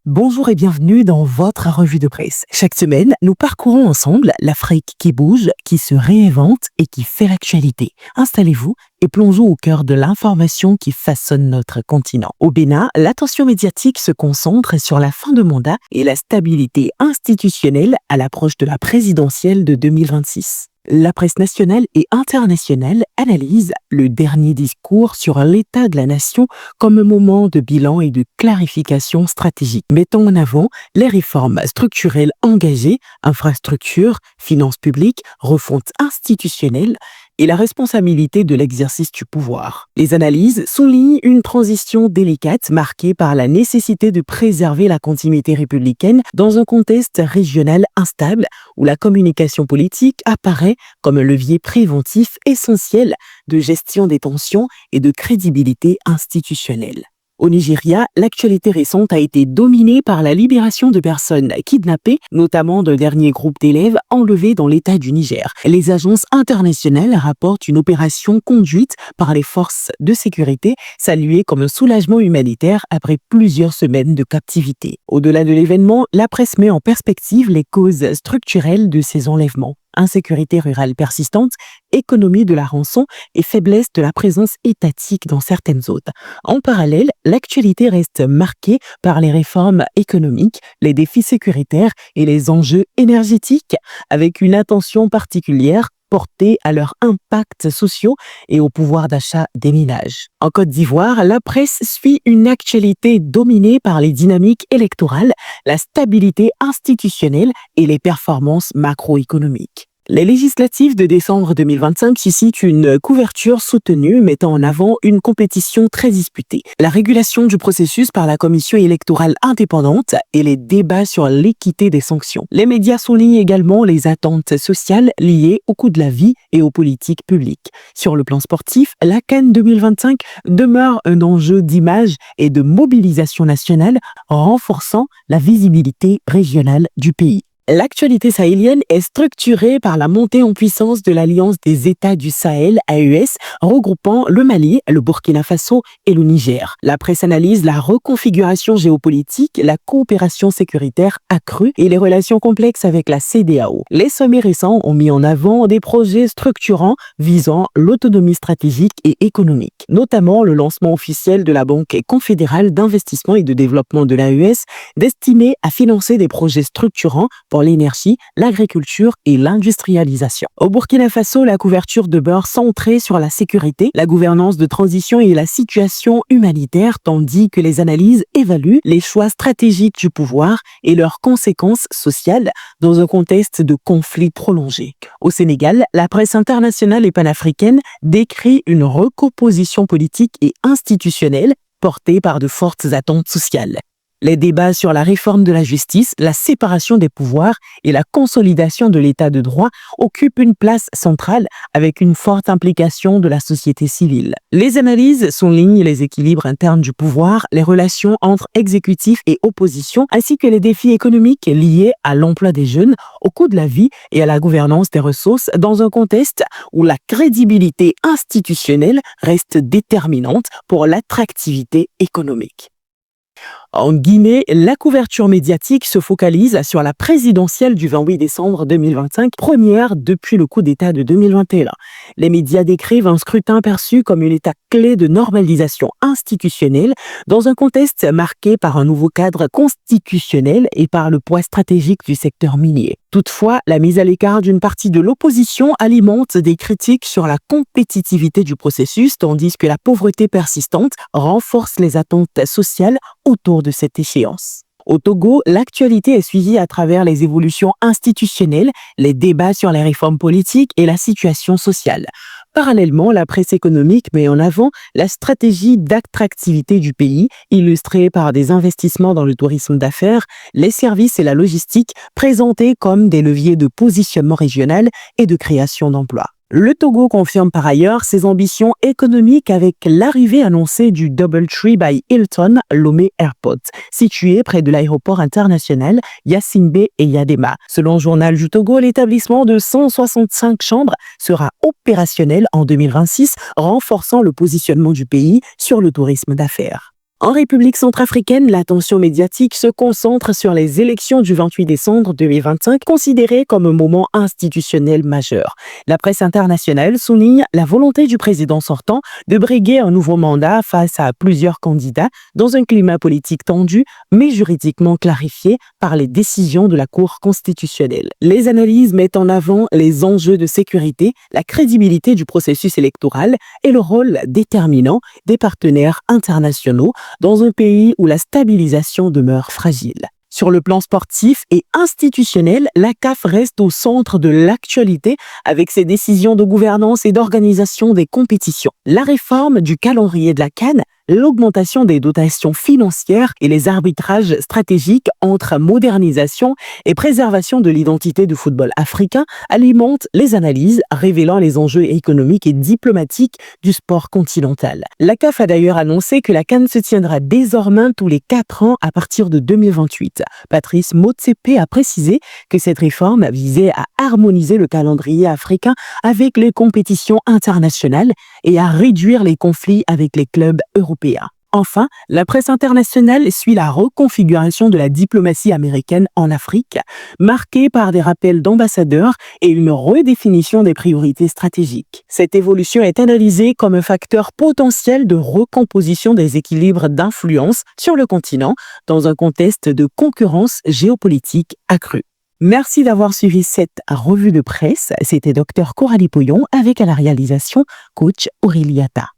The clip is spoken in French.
Bonjour et bienvenue dans votre revue de presse. Chaque semaine, nous parcourons ensemble l'Afrique qui bouge, qui se réinvente et qui fait l'actualité. Installez-vous et plongeons au cœur de l'information qui façonne notre continent. Au Bénin, l'attention médiatique se concentre sur la fin de mandat et la stabilité institutionnelle à l'approche de la présidentielle de 2026. La presse nationale et internationale analyse le dernier discours sur l'état de la nation comme un moment de bilan et de clarification stratégique, mettant en avant les réformes structurelles engagées, infrastructures, finances publiques, refonte institutionnelle et la responsabilité de l'exercice du pouvoir. Les analyses soulignent une transition délicate marquée par la nécessité de préserver la continuité républicaine dans un contexte régional instable où la communication politique apparaît comme un levier préventif essentiel de gestion des tensions et de crédibilité institutionnelle. Au Nigeria, l'actualité récente a été dominée par la libération de personnes kidnappées, notamment d'un dernier groupe d'élèves enlevés dans l'État du Niger. Les agences internationales rapportent une opération conduite par les forces de sécurité, saluée comme un soulagement humanitaire après plusieurs semaines de captivité. Au-delà de l'événement, la presse met en perspective les causes structurelles de ces enlèvements. Insécurité rurale persistante, économie de la rançon et faiblesse de la présence étatique dans certaines zones. En parallèle, l'actualité reste marquée par les réformes économiques, les défis sécuritaires et les enjeux énergétiques, avec une attention particulière portée à leurs impacts sociaux et au pouvoir d'achat des ménages. En Côte d'Ivoire, la presse suit une actualité dominée par les dynamiques électorales, la stabilité institutionnelle et les performances macroéconomiques. Les législatives de décembre 2025 suscitent une couverture soutenue mettant en avant une compétition très disputée. La régulation du processus par la commission électorale indépendante et les débats sur l'équité des sanctions. Les médias soulignent également les attentes sociales liées au coût de la vie et aux politiques publiques. Sur le plan sportif, la CAN 2025 demeure un enjeu d'image et de mobilisation nationale, renforçant la visibilité régionale du pays. L'actualité sahélienne est structurée par la montée en puissance de l'Alliance des États du Sahel, AES, regroupant le Mali, le Burkina Faso et le Niger. La presse analyse la reconfiguration géopolitique, la coopération sécuritaire accrue et les relations complexes avec la CEDEAO. Les sommets récents ont mis en avant des projets structurants visant l'autonomie stratégique et économique, notamment le lancement officiel de la Banque confédérale d'investissement et de développement de l'AES, destinée à financer des projets structurants pour l'énergie, l'agriculture et l'industrialisation. Au Burkina Faso, la couverture demeure centrée sur la sécurité, la gouvernance de transition et la situation humanitaire, tandis que les analyses évaluent les choix stratégiques du pouvoir et leurs conséquences sociales dans un contexte de conflit prolongé. Au Sénégal, la presse internationale et panafricaine décrit une recomposition politique et institutionnelle portée par de fortes attentes sociales. Les débats sur la réforme de la justice, la séparation des pouvoirs et la consolidation de l'état de droit occupent une place centrale avec une forte implication de la société civile. Les analyses soulignent les équilibres internes du pouvoir, les relations entre exécutif et opposition, ainsi que les défis économiques liés à l'emploi des jeunes, au coût de la vie et à la gouvernance des ressources dans un contexte où la crédibilité institutionnelle reste déterminante pour l'attractivité économique. En Guinée, la couverture médiatique se focalise sur la présidentielle du 28 décembre 2025, première depuis le coup d'État de 2021. Les médias décrivent un scrutin perçu comme une étape clé de normalisation institutionnelle dans un contexte marqué par un nouveau cadre constitutionnel et par le poids stratégique du secteur minier. Toutefois, la mise à l'écart d'une partie de l'opposition alimente des critiques sur la compétitivité du processus, tandis que la pauvreté persistante renforce les attentes sociales autour de cette échéance. Au Togo, l'actualité est suivie à travers les évolutions institutionnelles, les débats sur les réformes politiques et la situation sociale. Parallèlement, la presse économique met en avant la stratégie d'attractivité du pays, illustrée par des investissements dans le tourisme d'affaires, les services et la logistique, présentés comme des leviers de positionnement régional et de création d'emplois. Le Togo confirme par ailleurs ses ambitions économiques avec l'arrivée annoncée du DoubleTree by Hilton Lomé Airport, situé près de l'aéroport international Yasimbe et Yadema. Selon le Journal du Togo, l'établissement de 165 chambres sera opérationnel en 2026, renforçant le positionnement du pays sur le tourisme d'affaires. En République centrafricaine, l'attention médiatique se concentre sur les élections du 28 décembre 2025, considérées comme un moment institutionnel majeur. La presse internationale souligne la volonté du président sortant de briguer un nouveau mandat face à plusieurs candidats dans un climat politique tendu, mais juridiquement clarifié par les décisions de la Cour constitutionnelle. Les analyses mettent en avant les enjeux de sécurité, la crédibilité du processus électoral et le rôle déterminant des partenaires internationaux dans un pays où la stabilisation demeure fragile. Sur le plan sportif et institutionnel, la CAF reste au centre de l'actualité avec ses décisions de gouvernance et d'organisation des compétitions. La réforme du calendrier de la CAN, l'augmentation des dotations financières et les arbitrages stratégiques entre modernisation et préservation de l'identité du football africain alimentent les analyses, révélant les enjeux économiques et diplomatiques du sport continental. La CAF a d'ailleurs annoncé que la CAN se tiendra désormais tous les 4 ans à partir de 2028. Patrice Motsepe a précisé que cette réforme visait à harmoniser le calendrier africain avec les compétitions internationales et à réduire les conflits avec les clubs européens. Enfin, la presse internationale suit la reconfiguration de la diplomatie américaine en Afrique, marquée par des rappels d'ambassadeurs et une redéfinition des priorités stratégiques. Cette évolution est analysée comme un facteur potentiel de recomposition des équilibres d'influence sur le continent dans un contexte de concurrence géopolitique accrue. Merci d'avoir suivi cette revue de presse. C'était Dr Coralie Pouillon avec à la réalisation Coach Auréliata.